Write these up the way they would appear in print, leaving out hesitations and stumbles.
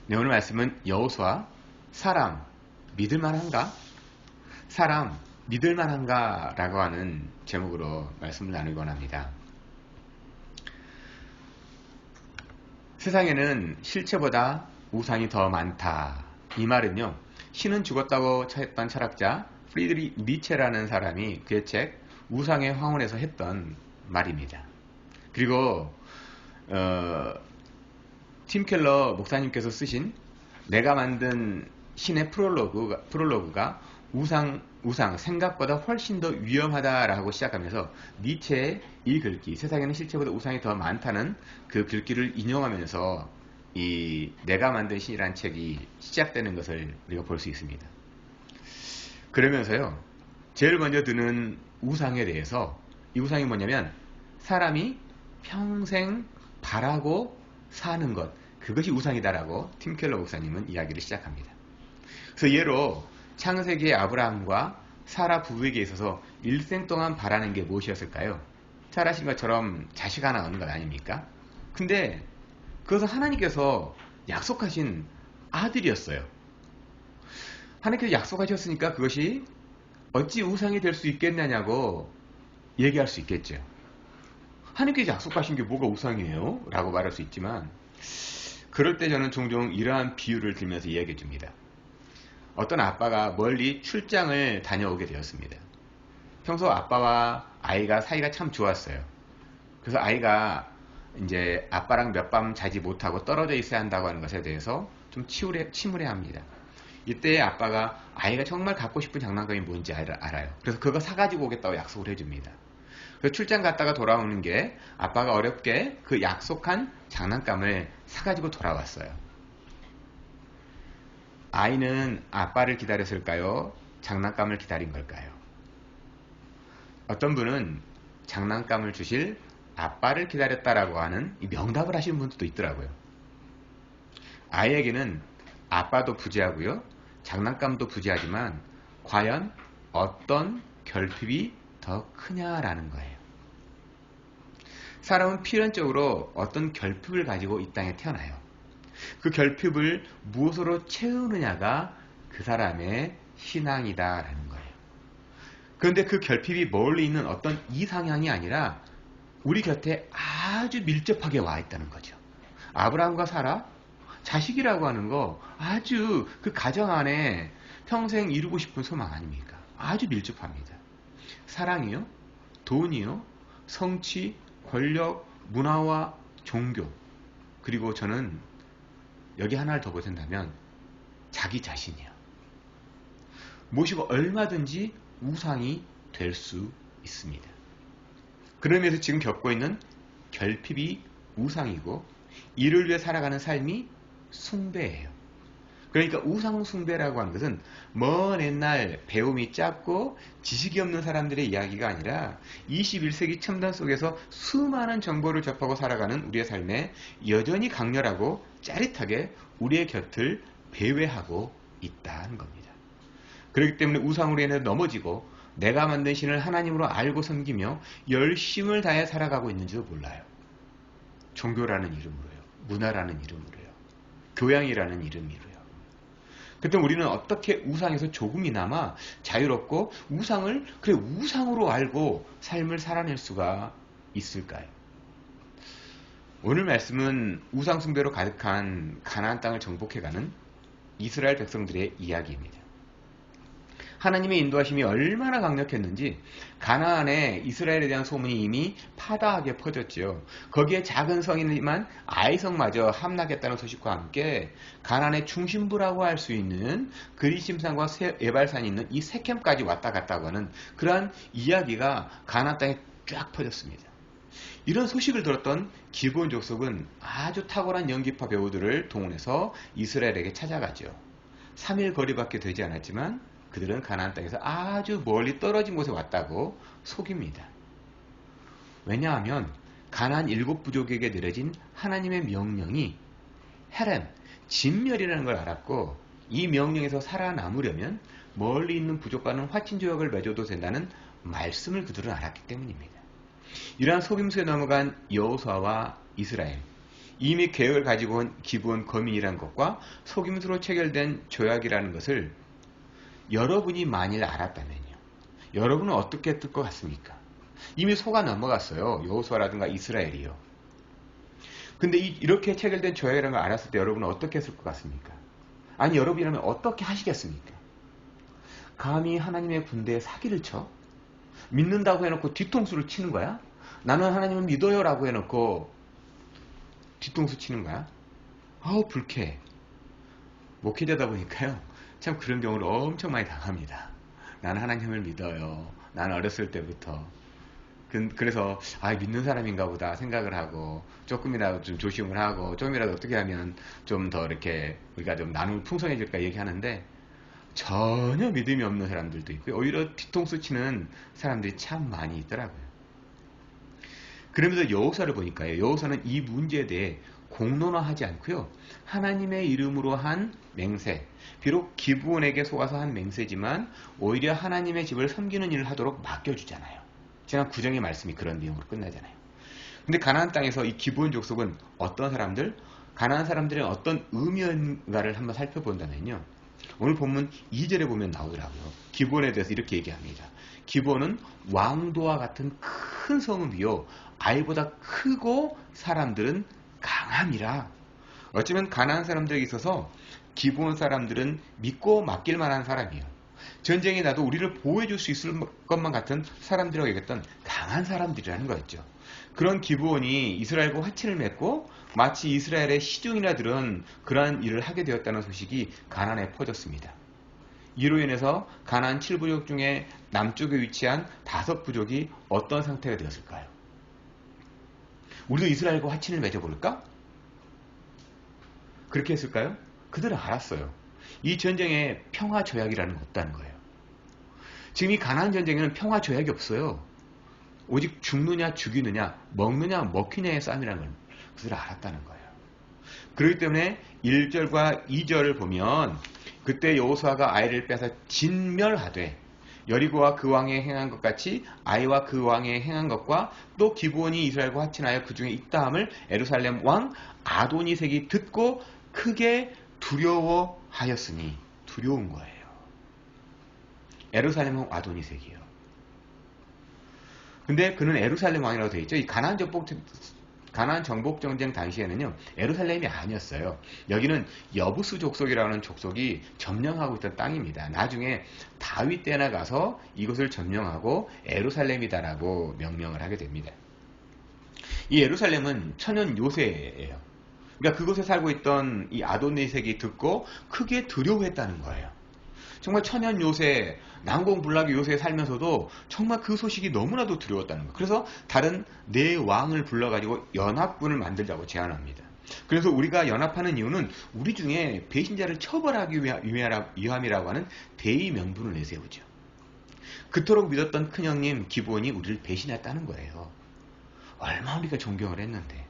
네, 오늘 말씀은 여호수아, 사람 믿을만한가? 사람 믿을만한가? 라고 하는 제목으로 말씀을 나누곤 합니다. 세상에는 실체보다 우상이 더 많다. 이 말은요, 신은 죽었다고 했던 철학자 프리드리 니체라는 사람이 그의 책 우상의 황혼에서 했던 말입니다. 그리고 팀 켈러 목사님께서 쓰신 내가 만든 신의 프롤로그가 우상, 생각보다 훨씬 더 위험하다라고 시작하면서 니체의 이 글귀, 세상에는 실체보다 우상이 더 많다는 그 글귀를 인용하면서 이 내가 만든 신이라는 책이 시작되는 것을 우리가 볼 수 있습니다. 그러면서요, 제일 먼저 드는 우상에 대해서, 이 우상이 뭐냐면 사람이 평생 바라고 사는 것, 그것이 우상이다라고 팀 켈러 목사님은 이야기를 시작합니다. 그래서 예로 창세기의 아브라함과 사라 부부에게 있어서 일생 동안 바라는 게 무엇이었을까요? 잘 아신 것처럼 자식 하나 얻는 것 아닙니까? 근데 그것은 하나님께서 약속하신 아들이었어요. 하나님께서 약속하셨으니까 그것이 어찌 우상이 될 수 있겠느냐고 얘기할 수 있겠죠. 하나님께서 약속하신 게 뭐가 우상이에요? 라고 말할 수 있지만, 그럴 때 저는 종종 이러한 비유를 들면서 이야기해 줍니다. 어떤 아빠가 멀리 출장을 다녀오게 되었습니다. 평소 아빠와 아이가 사이가 참 좋았어요. 그래서 아이가 이제 아빠랑 몇 밤 자지 못하고 떨어져 있어야 한다고 하는 것에 대해서 좀 침울해 합니다. 이때 아빠가 아이가 정말 갖고 싶은 장난감이 뭔지 알아요. 그래서 그거 사가지고 오겠다고 약속을 해줍니다. 그래서 출장 갔다가 돌아오는 게 아빠가 어렵게 그 약속한 장난감을 사가지고 돌아왔어요. 아이는 아빠를 기다렸을까요? 장난감을 기다린 걸까요? 어떤 분은 장난감을 주실 아빠를 기다렸다라고 하는 이 명답을 하시는 분들도 있더라고요. 아이에게는 아빠도 부재하고요, 장난감도 부재하지만 과연 어떤 결핍이 더 크냐라는 거예요. 사람은 필연적으로 어떤 결핍을 가지고 이 땅에 태어나요. 그 결핍을 무엇으로 채우느냐가 그 사람의 신앙이다라는 거예요. 그런데 그 결핍이 멀리 있는 어떤 이상향이 아니라 우리 곁에 아주 밀접하게 와 있다는 거죠. 아브라함과 사라, 자식이라고 하는 거 아주 그 가정 안에 평생 이루고 싶은 소망 아닙니까? 아주 밀접합니다. 사랑이요, 돈이요, 성취, 권력, 문화와 종교, 그리고 저는 여기 하나를 더 보탠다면 자기 자신이요. 무엇이고 얼마든지 우상이 될 수 있습니다. 그러면서 지금 겪고 있는 결핍이 우상이고, 이를 위해 살아가는 삶이 숭배예요. 그러니까 우상 숭배라고 하는 것은 먼 옛날 배움이 짧고 지식이 없는 사람들의 이야기가 아니라 21세기 첨단 속에서 수많은 정보를 접하고 살아가는 우리의 삶에 여전히 강렬하고 짜릿하게 우리의 곁을 배회하고 있다는 겁니다. 그렇기 때문에 우상으로 인해 넘어지고 내가 만든 신을 하나님으로 알고 섬기며 열심을 다해 살아가고 있는지도 몰라요. 종교라는 이름으로요, 문화라는 이름으로요, 교양이라는 이름으로요. 그때 우리는 어떻게 우상에서 조금이나마 자유롭고 우상을 그래 우상으로 알고 삶을 살아낼 수가 있을까요? 오늘 말씀은 우상 숭배로 가득한 가나안 땅을 정복해가는 이스라엘 백성들의 이야기입니다. 하나님의 인도하심이 얼마나 강력했는지 가나안에 이스라엘에 대한 소문이 이미 파다하게 퍼졌지요. 거기에 작은 성이지만 아이성마저 함락했다는 소식과 함께 가나안의 중심부라고 할 수 있는 그리심산과 에발산이 있는 이 세켐까지 왔다 갔다고 하는 그러한 이야기가 가나안 땅에 쫙 퍼졌습니다. 이런 소식을 들었던 기브온 족속은 아주 탁월한 연기파 배우들을 동원해서 이스라엘에게 찾아가죠. 3일 거리밖에 되지 않았지만 그들은 가나안 땅에서 아주 멀리 떨어진 곳에 왔다고 속입니다. 왜냐하면 가나안 7부족에게 내려진 하나님의 명령이 헤렘, 진멸이라는 걸 알았고, 이 명령에서 살아남으려면 멀리 있는 부족과는 화친조약을 맺어도 된다는 말씀을 그들은 알았기 때문입니다. 이러한 속임수에 넘어간 여호수아와 이스라엘, 이미 계획을 가지고 온 기본 거민이라는 것과 속임수로 체결된 조약이라는 것을 여러분이 만일 알았다면요. 여러분은 어떻게 했을 것 같습니까? 이미 속아 넘어갔어요. 여호수아라든가 이스라엘이요. 근데 이렇게 체결된 조약이라는 걸 알았을 때 여러분은 어떻게 했을 것 같습니까? 아니 여러분이라면 어떻게 하시겠습니까? 감히 하나님의 군대에 사기를 쳐? 믿는다고 해놓고 뒤통수를 치는 거야? 나는 하나님을 믿어요 라고 해놓고 뒤통수 치는 거야? 아우 불쾌해. 목회자다 보니까요. 참 그런 경우를 엄청 많이 당합니다. 나는 하나님을 믿어요. 나는 어렸을 때부터. 그래서 믿는 사람인가 보다 생각을 하고 조금이라도 좀 조심을 하고 조금이라도 어떻게 하면 좀 더 이렇게 우리가 좀 나눔을 풍성해질까 얘기하는데 전혀 믿음이 없는 사람들도 있고 오히려 뒤통수 치는 사람들이 참 많이 있더라고요. 그러면서 여호사를 보니까요. 여호사는 이 문제에 대해 공론화하지 않고요. 하나님의 이름으로 한 맹세, 비록 기브온에게 속아서 한 맹세지만 오히려 하나님의 집을 섬기는 일을 하도록 맡겨주잖아요. 지난 구정의 말씀이 그런 내용으로 끝나잖아요. 근데 가나안 땅에서 이 기브온 족속은 어떤 사람들, 가나안 사람들의 어떤 의미인가를 한번 살펴본다면요. 오늘 본문 2절에 보면 나오더라고요. 기브온에 대해서 이렇게 얘기합니다. 기브온은 왕도와 같은 큰 성읍이요. 아이보다 크고 사람들은 강함이라. 어쩌면 가나안 사람들에게 있어서 기브온 사람들은 믿고 맡길 만한 사람이에요. 전쟁이 나도 우리를 보호해줄 수 있을 것만 같은 사람들이라고 얘기했던 강한 사람들이라는 거였죠. 그런 기브온이 이스라엘과 화친을 맺고 마치 이스라엘의 시종이라들은 그러한 일을 하게 되었다는 소식이 가나안에 퍼졌습니다. 이로 인해서 가나안 7부족 중에 남쪽에 위치한 5부족이 어떤 상태가 되었을까요? 우리도 이스라엘과 화친을 맺어볼까? 그렇게 했을까요? 그들은 알았어요. 이 전쟁에 평화 조약이라는 게 없다는 거예요. 지금 이 가나안 전쟁에는 평화 조약이 없어요. 오직 죽느냐 죽이느냐 먹느냐 먹히냐의 싸움이라는 걸 그들은 알았다는 거예요. 그렇기 때문에 1절과 2절을 보면 그때 여호수아가 아이를 빼서 진멸하되 여리고와 그 왕에 행한 것 같이 아이와 그 왕에 행한 것과 또 기브온이 이스라엘과 화친하여 그 중에 있다함을 예루살렘 왕 아도니색이 듣고 크게 두려워하였으니 두려운 거예요. 예루살렘 왕 아도니색이요. 근데 그는 예루살렘 왕이라고 되어 있죠. 이 가나안 정복 전쟁 당시에는요. 예루살렘이 아니었어요. 여기는 여부스 족속이라는 족속이 점령하고 있던 땅입니다. 나중에 다윗 때나 가서 이곳을 점령하고 예루살렘이다라고 명명을 하게 됩니다. 이 예루살렘은 천연 요새예요. 그러니까 그곳에 살고 있던 이 아도니색이 듣고 크게 두려워했다는 거예요. 정말 천연 요새, 난공불락의 요새에 살면서도 정말 그 소식이 너무나도 두려웠다는 거예요. 그래서 다른 네 왕을 불러가지고 연합군을 만들자고 제안합니다. 그래서 우리가 연합하는 이유는 우리 중에 배신자를 처벌하기 위함이라고 하는 대의 명분을 내세우죠. 그토록 믿었던 큰형님 기브온이 우리를 배신했다는 거예요. 얼마나 우리가 존경을 했는데.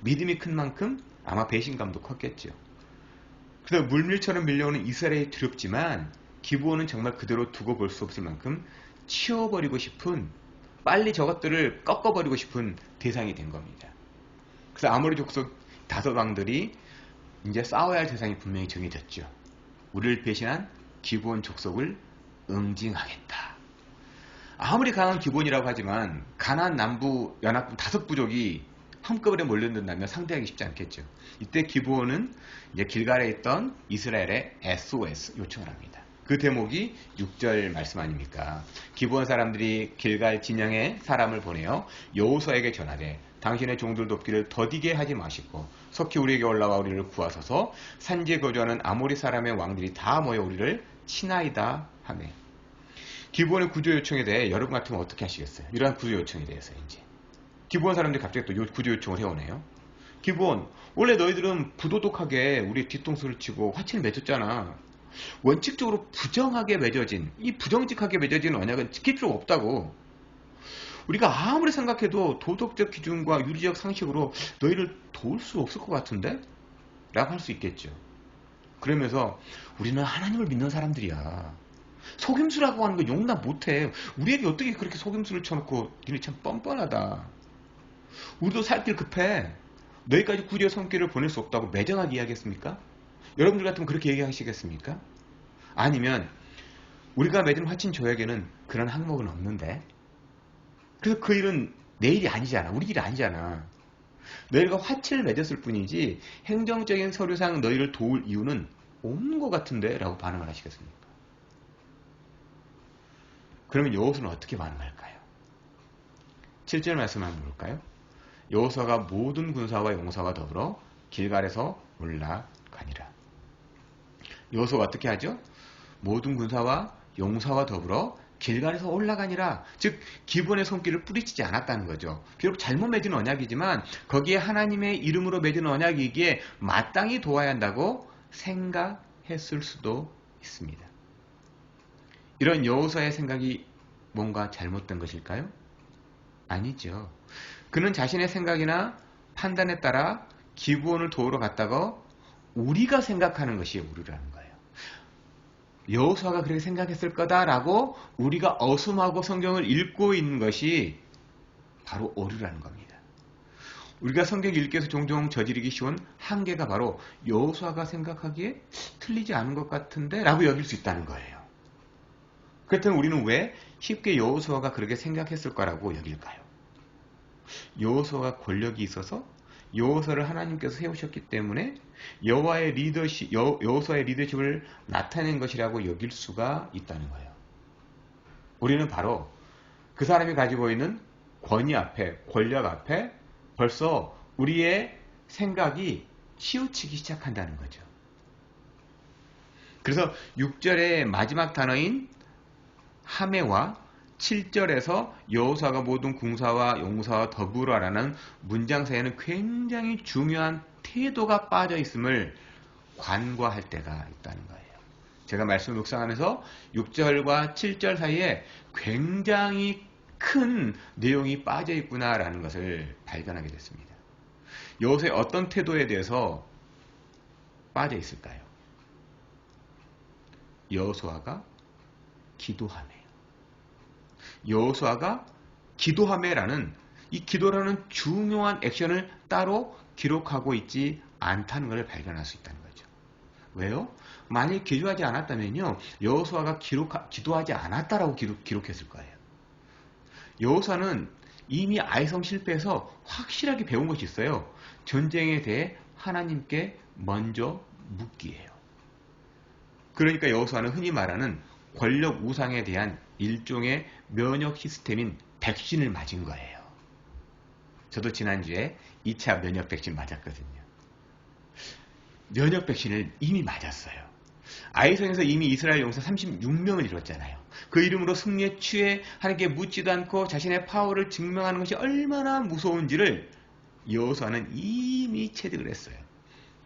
믿음이 큰 만큼 아마 배신감도 컸겠죠. 그래서 물밀처럼 밀려오는 이스라엘이 두렵지만 기브온은 정말 그대로 두고 볼 수 없을 만큼 치워버리고 싶은, 빨리 저것들을 꺾어버리고 싶은 대상이 된 겁니다. 그래서 아모리 족속 5왕들이 이제 싸워야 할 대상이 분명히 정해졌죠. 우리를 배신한 기브온 족속을 응징하겠다. 아무리 강한 기브온이라고 하지만 가나안 남부 연합군 5부족이 한꺼번에 몰려든다면 상대하기 쉽지 않겠죠. 이때 기브온은 이제 길갈에 있던 이스라엘의 SOS 요청을 합니다. 그 대목이 6절 말씀 아닙니까? 기브온 사람들이 길갈 진영에 사람을 보내어 여호수아에게 전하되 당신의 종들 돕기를 더디게 하지 마시고 속히 우리에게 올라와 우리를 구하소서. 산지에 거주하는 아모리 사람의 왕들이 다 모여 우리를 치나이다 하네. 기브온의 구조 요청에 대해 여러분 같으면 어떻게 하시겠어요? 이러한 구조 요청에 대해서 이제 기브온 사람들이 갑자기 또 구조 요청을 해오네요. 기브온, 원래 너희들은 부도덕하게 우리 뒤통수를 치고 화친을 맺었잖아. 원칙적으로 부정하게 맺어진, 이 부정직하게 맺어진 언약은 지킬 필요가 없다고. 우리가 아무리 생각해도 도덕적 기준과 윤리적 상식으로 너희를 도울 수 없을 것 같은데? 라고 할 수 있겠죠. 그러면서 우리는 하나님을 믿는 사람들이야. 속임수라고 하는 거 용납 못해. 우리에게 어떻게 그렇게 속임수를 쳐놓고 니네 참 뻔뻔하다. 우리도 살 길 급해. 너희까지 구리의 손길을 보낼 수 없다고 매정하게 이야기했습니까? 여러분들 같으면 그렇게 얘기하시겠습니까? 아니면 우리가 맺은 화친 조약에는 그런 항목은 없는데, 그래서 그 일은 내 일이 아니잖아. 우리 일이 아니잖아. 너희가 화친을 맺었을 뿐이지 행정적인 서류상 너희를 도울 이유는 없는 것 같은데 라고 반응을 하시겠습니까? 그러면 여호수아는 어떻게 반응할까요? 7절 말씀 한번 볼까요? 여호수아가 모든 군사와 용사와 더불어 길갈에서 올라가니라. 여호수아가 어떻게 하죠? 모든 군사와 용사와 더불어 길갈에서 올라가니라. 즉 기본의 손길을 뿌리치지 않았다는 거죠. 비록 잘못 맺은 언약이지만 거기에 하나님의 이름으로 맺은 언약이기에 마땅히 도와야 한다고 생각했을 수도 있습니다. 이런 여호수아의 생각이 뭔가 잘못된 것일까요? 아니죠. 그는 자신의 생각이나 판단에 따라 기브온을 도우러 갔다가 우리가 생각하는 것이 오류라는 거예요. 여호수아가 그렇게 생각했을 거다라고 우리가 어수하고 성경을 읽고 있는 것이 바로 오류라는 겁니다. 우리가 성경 읽기에서 종종 저지르기 쉬운 한계가 바로 여호수아가 생각하기에 틀리지 않은 것 같은데 라고 여길 수 있다는 거예요. 그렇다면 우리는 왜 쉽게 여호수아가 그렇게 생각했을 거라고 여길까요? 여호수아가 권력이 있어서 여호수아를 하나님께서 세우셨기 때문에 여호수아의 리더십을 나타낸 것이라고 여길 수가 있다는 거예요. 우리는 바로 그 사람이 가지고 있는 권위 앞에, 권력 앞에 벌써 우리의 생각이 치우치기 시작한다는 거죠. 그래서 6절의 마지막 단어인 하메와 7절에서 여호수아가 모든 군사와 용사와 더불어라는 문장 사이에는 굉장히 중요한 태도가 빠져 있음을 관과할 때가 있다는 거예요. 제가 말씀을 묵상하면서 6절과 7절 사이에 굉장히 큰 내용이 빠져 있구나라는 것을 발견하게 됐습니다. 여호수아의 어떤 태도에 대해서 빠져 있을까요? 여호수아가 기도하며 여호수아가 기도하며라는 이 기도라는 중요한 액션을 따로 기록하고 있지 않다는 것을 발견할 수 있다는 거죠. 왜요? 만약 기도하지 않았다면요, 여호수아가 기도하지 않았다라고 기록했을 거예요. 여호수아는 이미 아이성 실패해서 확실하게 배운 것이 있어요. 전쟁에 대해 하나님께 먼저 묻기예요. 그러니까 여호수아는 흔히 말하는 권력 우상에 대한 일종의 면역 시스템인 백신을 맞은 거예요. 저도 지난주에 2차 면역 백신 맞았거든요. 면역 백신을 이미 맞았어요. 아이성에서 이미 이스라엘 용사 36명을 이뤘잖아요. 그 이름으로 승리에 취해 하나님께 묻지도 않고 자신의 파워를 증명하는 것이 얼마나 무서운지를 여호수아는 이미 체득을 했어요.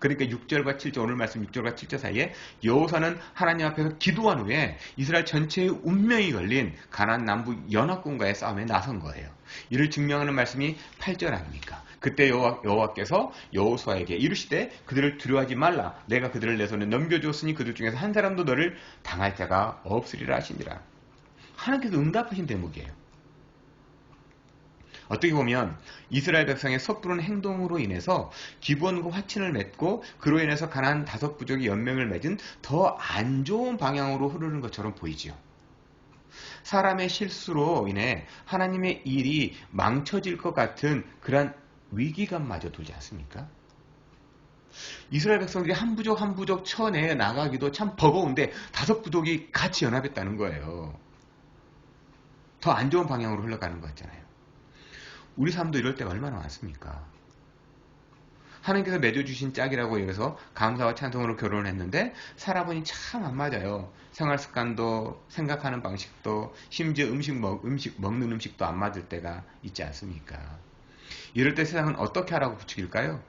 그러니까 6절과 7절, 오늘 말씀 6절과 7절 사이에 여호수아는 하나님 앞에서 기도한 후에 이스라엘 전체의 운명이 걸린 가나안 남부 연합군과의 싸움에 나선 거예요. 이를 증명하는 말씀이 8절 아닙니까? 그때 여호와께서 여호수아에게 이르시되 그들을 두려워하지 말라. 내가 그들을 내 손에 넘겨주었으니 그들 중에서 한 사람도 너를 당할 자가 없으리라 하시니라. 하나님께서 응답하신 대목이에요. 어떻게 보면 이스라엘 백성의 섣부른 행동으로 인해서 기브온과 화친을 맺고 그로 인해서 가나안 5부족이 연맹을 맺은 더 안 좋은 방향으로 흐르는 것처럼 보이지요. 사람의 실수로 인해 하나님의 일이 망쳐질 것 같은 그런 위기감마저 돌지 않습니까? 이스라엘 백성들이 한 부족 한 부족 쳐내 나가기도 참 버거운데 5부족이 같이 연합했다는 거예요. 더 안 좋은 방향으로 흘러가는 것 같잖아요. 우리 삶도 이럴 때가 얼마나 많습니까? 하나님께서 맺어주신 짝이라고 여기서 감사와 찬송으로 결혼을 했는데 살아보니 참 안 맞아요. 생활 습관도 생각하는 방식도 심지어 먹는 음식도 안 맞을 때가 있지 않습니까? 이럴 때 세상은 어떻게 하라고 부추길까요?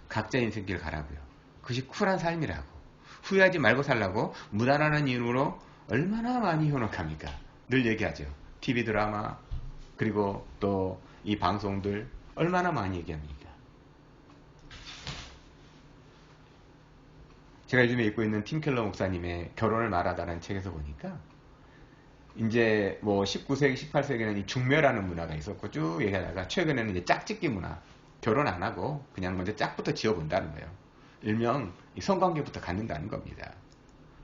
각자 인생길 가라고요. 그것이 쿨한 삶이라고. 후회하지 말고 살라고 무단하는 이유로 얼마나 많이 현혹합니까? 늘 얘기하죠. TV 드라마 그리고 또 이 방송들 얼마나 많이 얘기합니까? 제가 요즘에 읽고 있는 팀켈러 목사님의 결혼을 말하다라는 책에서 보니까 이제 뭐 19세기, 18세기에는 이 중매라는 문화가 있었고 쭉 얘기하다가 최근에는 이제 짝짓기 문화, 결혼 안 하고 그냥 먼저 짝부터 지어본다는 거예요. 일명 성관계부터 갖는다는 겁니다.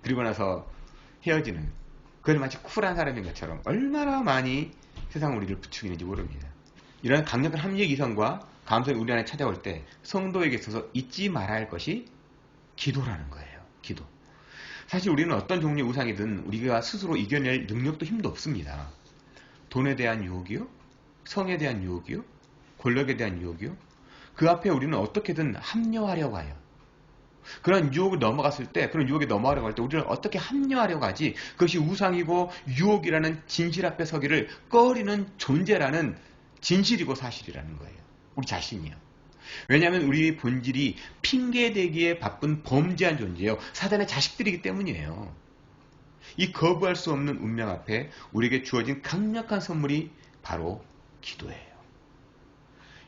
그리고 나서 헤어지는, 그걸 마치 쿨한 사람인 것처럼 얼마나 많이 세상 우리를 부추기는지 모릅니다. 이런 강력한 합리적 이성과 감성이 우리 안에 찾아올 때 성도에게 있어서 잊지 말아야 할 것이 기도라는 거예요. 기도. 사실 우리는 어떤 종류의 우상이든 우리가 스스로 이겨낼 능력도 힘도 없습니다. 돈에 대한 유혹이요, 성에 대한 유혹이요, 권력에 대한 유혹이요, 그 앞에 우리는 어떻게든 합류하려고 해요. 그런 유혹을 넘어갔을 때, 그런 유혹에 넘어가려고 할 때 우리는 어떻게 합류하려고 하지? 그것이 우상이고 유혹이라는 진실 앞에 서기를 꺼리는 존재라는 진실이고 사실이라는 거예요. 우리 자신이요. 왜냐하면 우리 본질이 핑계대기에 바쁜 범죄한 존재예요. 사단의 자식들이기 때문이에요. 이 거부할 수 없는 운명 앞에 우리에게 주어진 강력한 선물이 바로 기도예요.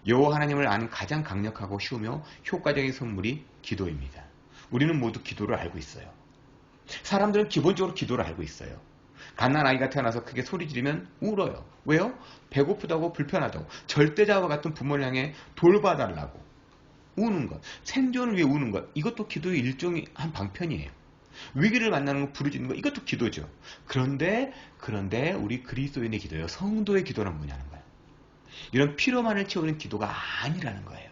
여호와 하나님을 아는 가장 강력하고 쉬우며 효과적인 선물이 기도입니다. 우리는 모두 기도를 알고 있어요. 사람들은 기본적으로 기도를 알고 있어요. 갓난 아이가 태어나서 크게 소리 지르면 울어요. 왜요? 배고프다고, 불편하다고. 절대자와 같은 부모를 향해 돌봐달라고 우는 것, 생존을 위해 우는 것, 이것도 기도의 일종의 한 방편이에요. 위기를 만나는 거, 부르짖는 거, 이것도 기도죠. 그런데 우리 그리스도인의 기도예요. 성도의 기도는 뭐냐는 거예요. 이런 필요만을 채우는 기도가 아니라는 거예요.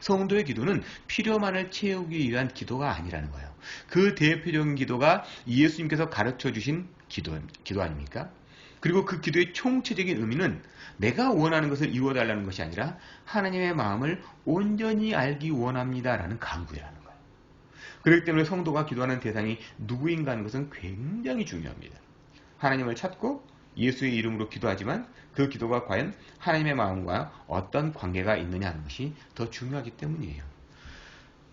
성도의 기도는 필요만을 채우기 위한 기도가 아니라는 거예요. 그 대표적인 기도가 예수님께서 가르쳐 주신 기도 아닙니까? 그리고 그 기도의 총체적인 의미는 내가 원하는 것을 이루어달라는 것이 아니라 하나님의 마음을 온전히 알기 원합니다라는 간구라는 거예요. 그렇기 때문에 성도가 기도하는 대상이 누구인가 하는 것은 굉장히 중요합니다. 하나님을 찾고 예수의 이름으로 기도하지만 그 기도가 과연 하나님의 마음과 어떤 관계가 있느냐 하는 것이 더 중요하기 때문이에요.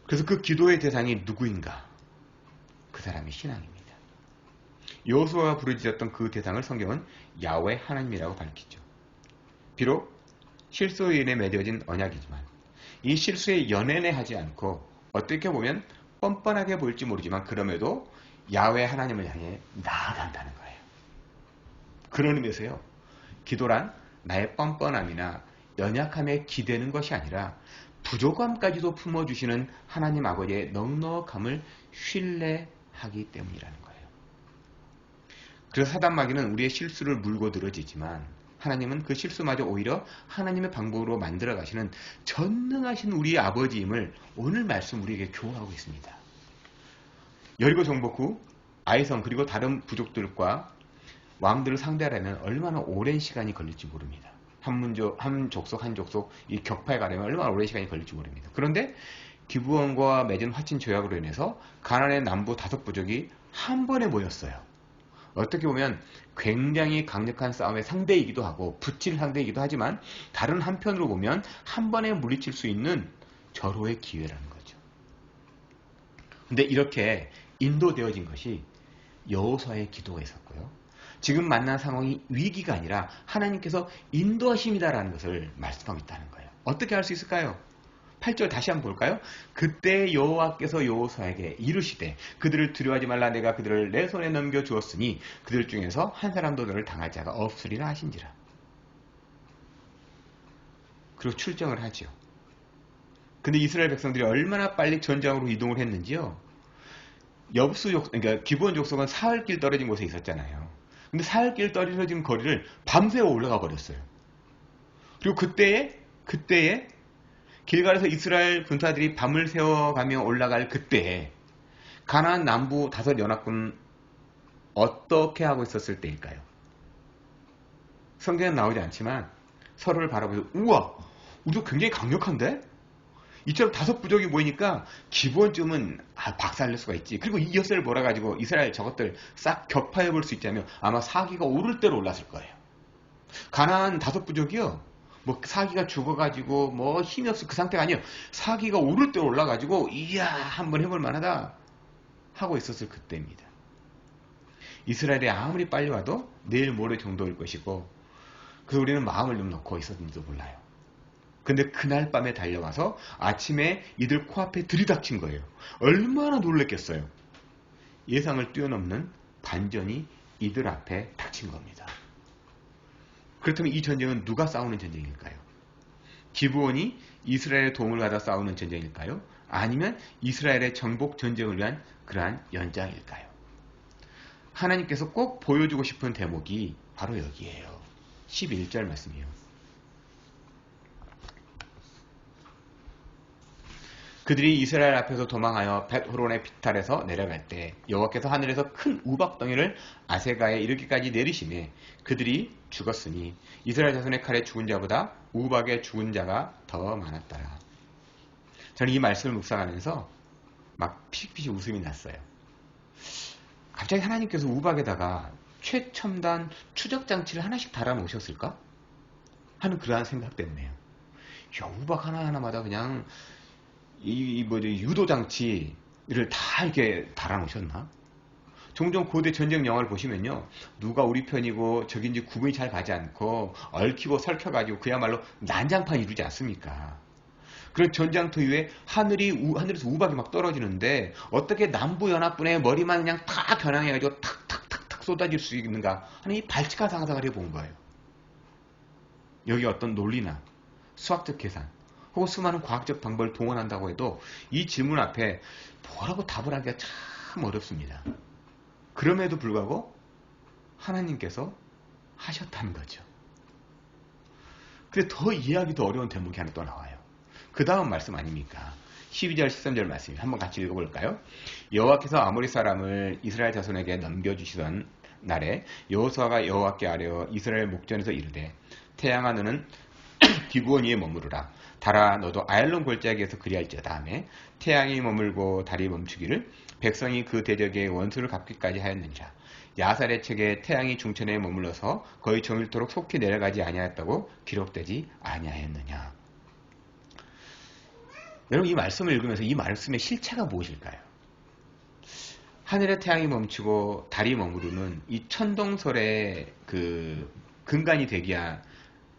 그래서 그 기도의 대상이 누구인가? 그 사람이 신앙입니다. 여호수아가 부르짖었던 그 대상을 성경은 야훼 하나님이라고 밝히죠. 비록 실수로 인해 맺어진 언약이지만 이 실수에 연연해하지 않고 어떻게 보면 뻔뻔하게 보일지 모르지만 그럼에도 야훼 하나님을 향해 나아간다는 거예요. 그런 의미에서요. 기도란 나의 뻔뻔함이나 연약함에 기대는 것이 아니라 부족함까지도 품어주시는 하나님 아버지의 넉넉함을 신뢰하기 때문이라는 거예요. 그래서 사단마귀는 우리의 실수를 물고 늘어지지만 하나님은 그 실수마저 오히려 하나님의 방법으로 만들어 가시는 전능하신 우리의 아버지임을 오늘 말씀 우리에게 교훈하고 있습니다. 여리고 정복 후 아이성 그리고 다른 부족들과 왕들을 상대하려면 얼마나 오랜 시간이 걸릴지 모릅니다. 한 족속 이 격파에 가려면 얼마나 오랜 시간이 걸릴지 모릅니다. 그런데 기브온과 맺은 화친 조약으로 인해서 가나안의 남부 5부족이 한 번에 모였어요. 어떻게 보면 굉장히 강력한 싸움의 상대이기도 하고 붙일 상대이기도 하지만 다른 한편으로 보면 한 번에 물리칠 수 있는 절호의 기회라는 거죠. 근데 이렇게 인도되어진 것이 여호수아의 기도가 있었고요. 지금 만난 상황이 위기가 아니라 하나님께서 인도하심이다라는 것을 말씀하고 있다는 거예요. 어떻게 할 수 있을까요? 8절 다시 한번 볼까요? 그때 여호와께서 여호수아에게 이르시되 그들을 두려워하지 말라. 내가 그들을 내 손에 넘겨주었으니 그들 중에서 한 사람도 너를 당할 자가 없으리라 하신지라. 그리고 출정을 하죠. 근데 이스라엘 백성들이 얼마나 빨리 전장으로 이동을 했는지요. 그러니까 기브온 족속은 사흘길 떨어진 곳에 있었잖아요. 근데 사흘길 떨어진 거리를 밤새워 올라가 버렸어요. 그리고 그때에 길갈에서 이스라엘 군사들이 밤을 새워가며 올라갈 그때에 가나안 남부 5 연합군 어떻게 하고 있었을 때일까요? 성경에는 나오지 않지만 서로를 바라보면서 우와, 우리도 굉장히 강력한데? 이처럼 5 부족이 모이니까 기본쯤은 박살낼 수가 있지. 그리고 이 엿새를 몰아가지고 이스라엘 저것들 싹 격파해볼 수 있다면 아마 사기가 오를 대로 올랐을 거예요. 가나안 5 부족이요. 뭐 사기가 죽어가지고 뭐 힘이 없어 그 상태가 아니에요. 사기가 오를 대로 올라가지고 이야 한번 해볼 만하다 하고 있었을 그때입니다. 이스라엘이 아무리 빨리 와도 내일 모레 정도일 것이고 그래서 우리는 마음을 좀 놓고 있었는지도 몰라요. 근데 그날 밤에 달려와서 아침에 이들 코앞에 들이닥친 거예요. 얼마나 놀랬겠어요. 예상을 뛰어넘는 반전이 이들 앞에 닥친 겁니다. 그렇다면 이 전쟁은 누가 싸우는 전쟁일까요? 기브온이 이스라엘의 도움을 받아 싸우는 전쟁일까요? 아니면 이스라엘의 정복 전쟁을 위한 그러한 연장일까요? 하나님께서 꼭 보여주고 싶은 대목이 바로 여기에요. 11절 말씀이요. 그들이 이스라엘 앞에서 도망하여 벳호론의 비탈에서 내려갈 때 여호와께서 하늘에서 큰 우박덩이를 아세가에 이르기까지 내리시매 그들이 죽었으니 이스라엘 자손의 칼에 죽은 자보다 우박에 죽은 자가 더 많았더라. 저는 이 말씀을 묵상하면서 막 피식피식 웃음이 났어요. 갑자기 하나님께서 우박에다가 최첨단 추적 장치를 하나씩 달아 놓으셨을까? 하는 그러한 생각 때문에요. 야, 우박 하나하나마다 그냥 유도 장치를 다 이렇게 달아 놓으셨나? 종종 고대 전쟁 영화를 보시면요, 누가 우리 편이고 적인지 구분이 잘 가지 않고 얽히고 설켜가지고 그야말로 난장판 이루지 않습니까? 그런 전장터 위에 하늘에서 우박이 막 떨어지는데 어떻게 남부연합군의 머리만 그냥 다 겨냥해가지고 탁탁탁탁 쏟아질 수 있는가 하는 이 발칙한 상상을 해본 거예요. 여기 어떤 논리나 수학적 계산 혹은 수많은 과학적 방법을 동원한다고 해도 이 질문 앞에 뭐라고 답을 하기가 참 어렵습니다. 그럼에도 불구하고 하나님께서 하셨다는 거죠. 근데 더 이해하기 더 어려운 대목이 하나 또 나와요. 그 다음 말씀 아닙니까? 12절 13절 말씀 한번 같이 읽어볼까요? 여호와께서 아모리 사람을 이스라엘 자손에게 넘겨주시던 날에 여호수아가 여호와께 아뢰어 이스라엘 목전에서 이르되 태양아 너는 기브온 위에 머무르라. 달아 너도 아얄론 골짜기에서 그리할지어다 하매 태양이 머물고 달이 멈추기를 백성이 그 대적의 원수를 갚기까지 하였느니라. 야살의 책에 태양이 중천에 머물러서 거의 정일토록 속히 내려가지 아니하였다고 기록되지 아니하였느냐. 여러분 이 말씀을 읽으면서 이 말씀의 실체가 무엇일까요? 하늘의 태양이 멈추고 달이 머무르는 이 천동설의 그 근간이 되기 위한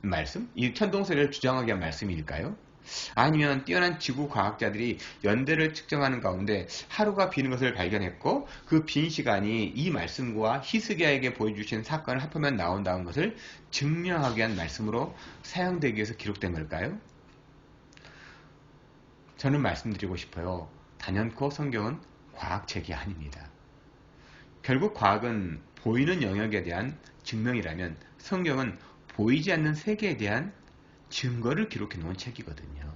말씀? 이 천동설을 주장하기 위한 말씀일까요? 아니면 뛰어난 지구 과학자들이 연대를 측정하는 가운데 하루가 비는 것을 발견했고 그 빈 시간이 이 말씀과 히스기야에게 보여주신 사건을 합하면 나온다는 것을 증명하기 위한 말씀으로 사용되기 위해서 기록된 걸까요? 저는 말씀드리고 싶어요. 단연코 성경은 과학책이 아닙니다. 결국 과학은 보이는 영역에 대한 증명이라면 성경은 보이지 않는 세계에 대한 증거를 기록해 놓은 책이거든요.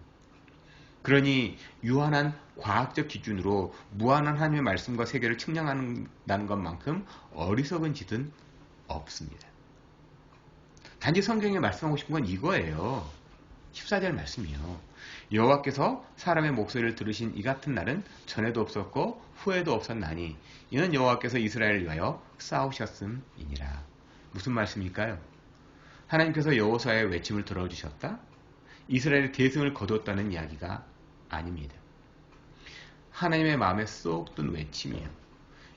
그러니 유한한 과학적 기준으로 무한한 하나님의 말씀과 세계를 측량한다는 것만큼 어리석은 짓은 없습니다. 단지 성경에 말씀하고 싶은 건 이거예요. 14절 말씀이요. 여호와께서 사람의 목소리를 들으신 이 같은 날은 전에도 없었고 후에도 없었나니 이는 여호와께서 이스라엘을 위하여 싸우셨음이니라. 무슨 말씀일까요? 하나님께서 여호수아의 외침을 들어주셨다? 이스라엘의 대승을 거뒀다는 이야기가 아닙니다. 하나님의 마음에 쏙 든 외침이에요.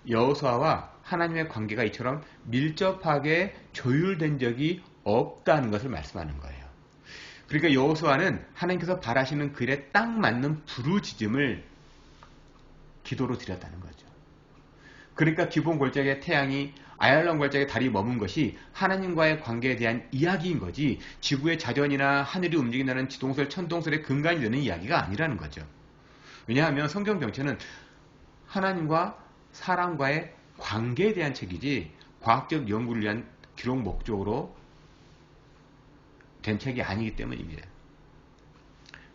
여호수아와 하나님의 관계가 이처럼 밀접하게 조율된 적이 없다는 것을 말씀하는 거예요. 그러니까 여호수아는 하나님께서 바라시는 그 일에 딱 맞는 부르짖음을 기도로 드렸다는 거죠. 그러니까 기브온 골짜기에 태양이 아얄론 골짜기에 달이 머문 것이 하나님과의 관계에 대한 이야기인 거지 지구의 자전이나 하늘이 움직인다는 지동설, 천동설의 근간이 되는 이야기가 아니라는 거죠. 왜냐하면 성경 전체는 하나님과 사람과의 관계에 대한 책이지 과학적 연구를 위한 기록 목적으로 된 책이 아니기 때문입니다.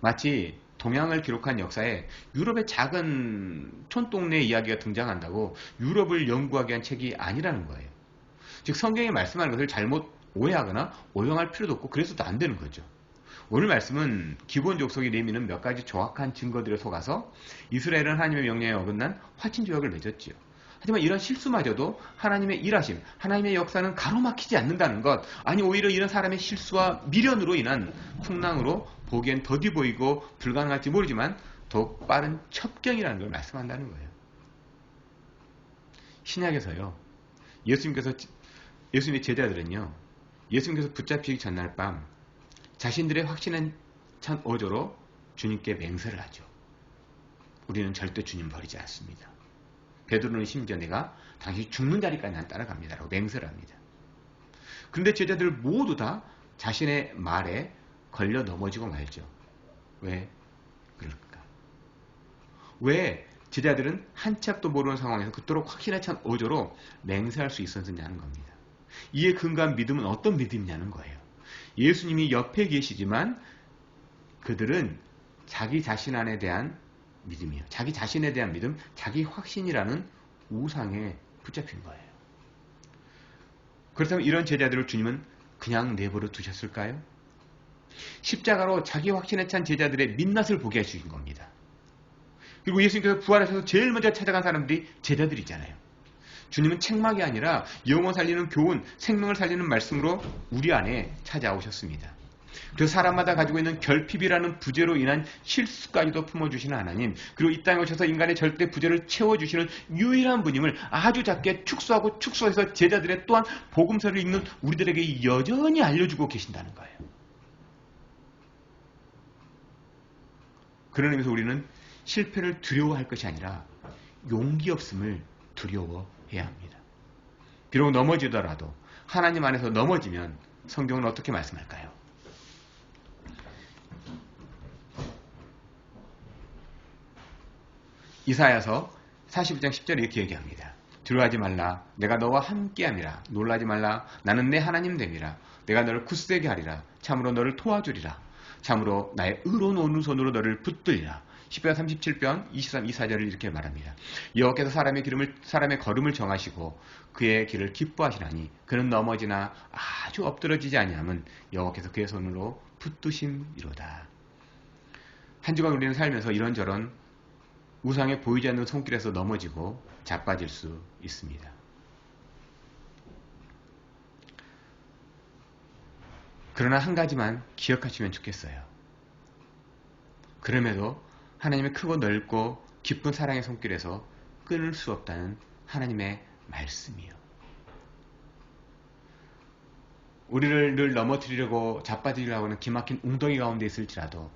마치 동양을 기록한 역사에 유럽의 작은 촌동네 이야기가 등장한다고 유럽을 연구하기 위한 책이 아니라는 거예요. 즉 성경이 말씀하는 것을 잘못 오해하거나 오용할 필요도 없고 그래서도 안 되는 거죠. 오늘 말씀은 기브온 족속이 내미는 몇 가지 정확한 증거들에 속아서 이스라엘은 하나님의 명령에 어긋난 화친조약을 맺었지요. 하지만 이런 실수마저도 하나님의 일하심, 하나님의 역사는 가로막히지 않는다는 것, 아니 오히려 이런 사람의 실수와 미련으로 인한 풍랑으로 보기엔 더디 보이고 불가능할지 모르지만 더욱 빠른 첩경이라는 걸 말씀한다는 거예요. 신약에서요, 예수님의 제자들은요, 예수님께서 붙잡히기 전날 밤 자신들의 확신한 찬 어조로 주님께 맹세를 하죠. 우리는 절대 주님 버리지 않습니다. 베드로는 심지어 내가 당신이 죽는 자리까지 난 따라갑니다 라고 맹세를 합니다. 그런데 제자들 모두 다 자신의 말에 걸려 넘어지고 말죠. 왜 그럴까? 왜 제자들은 한 치 앞도 모르는 상황에서 그토록 확신에 찬 어조로 맹세할 수 있었느냐는 겁니다. 이에 근거한 믿음은 어떤 믿음이냐는 거예요. 예수님이 옆에 계시지만 그들은 자기 자신에 대한 믿음이에요. 자기 자신에 대한 믿음, 자기 확신이라는 우상에 붙잡힌 거예요. 그렇다면 이런 제자들을 주님은 그냥 내버려 두셨을까요? 십자가로 자기 확신에 찬 제자들의 민낯을 보게 해주신 겁니다. 그리고 예수님께서 부활하셔서 제일 먼저 찾아간 사람들이 제자들이잖아요. 주님은 책막이 아니라 영혼 살리는 교훈, 생명을 살리는 말씀으로 우리 안에 찾아오셨습니다. 그래서 사람마다 가지고 있는 결핍이라는 부재로 인한 실수까지도 품어주시는 하나님, 그리고 이 땅에 오셔서 인간의 절대 부재를 채워주시는 유일한 분임을 아주 작게 축소하고 축소해서 제자들의 또한 복음서를 읽는 우리들에게 여전히 알려주고 계신다는 거예요. 그런 의미에서 우리는 실패를 두려워할 것이 아니라 용기 없음을 두려워해야 합니다. 비록 넘어지더라도 하나님 안에서 넘어지면 성경은 어떻게 말씀할까요? 이사야서 41장 10절에 이렇게 얘기합니다. 두려워하지 말라. 내가 너와 함께함이라. 놀라지 말라. 나는 내 하나님 됨이라. 내가 너를 굳세게 하리라. 참으로 너를 도와주리라. 참으로 나의 의로운 오른손으로 너를 붙들리라. 10편 37편 23, 24절을 이렇게 말합니다. 여호와께서 사람의 걸음을 정하시고 그의 길을 기뻐하시나니 그는 넘어지나 아주 엎드러지지 아니함은 여호와께서 그의 손으로 붙드심이로다. 한 주간 우리는 살면서 이런저런 우상에 보이지 않는 손길에서 넘어지고 자빠질 수 있습니다. 그러나 한 가지만 기억하시면 좋겠어요. 그럼에도 하나님의 크고 넓고 깊은 사랑의 손길에서 끊을 수 없다는 하나님의 말씀이요. 우리를 늘 넘어뜨리려고 자빠지려고 하는 기막힌 웅덩이 가운데 있을지라도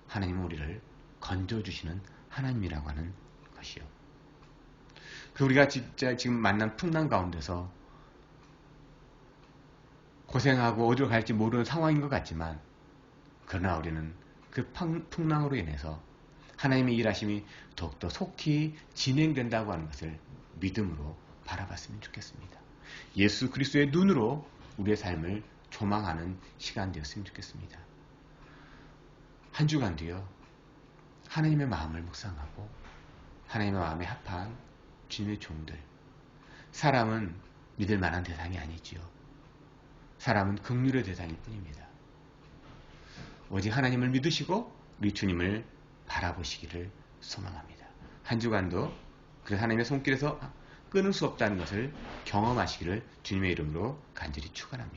하나님은 우리를 건져주시는 하나님이라고 하는 것이요. 우리가 진짜 지금 만난 풍랑 가운데서 고생하고 어디로 갈지 모르는 상황인 것 같지만 그러나 우리는 그 풍랑으로 인해서 하나님의 일하심이 더욱더 속히 진행된다고 하는 것을 믿음으로 바라봤으면 좋겠습니다. 예수 그리스도의 눈으로 우리의 삶을 조망하는 시간 되었으면 좋겠습니다. 한 주간도요. 하나님의 마음을 묵상하고 하나님의 마음에 합한 주님의 종들. 사람은 믿을 만한 대상이 아니지요. 사람은 긍휼의 대상일 뿐입니다. 오직 하나님을 믿으시고 우리 주님을 바라보시기를 소망합니다. 한 주간도 그 하나님의 손길에서 끊을 수 없다는 것을 경험하시기를 주님의 이름으로 간절히 축원합니다.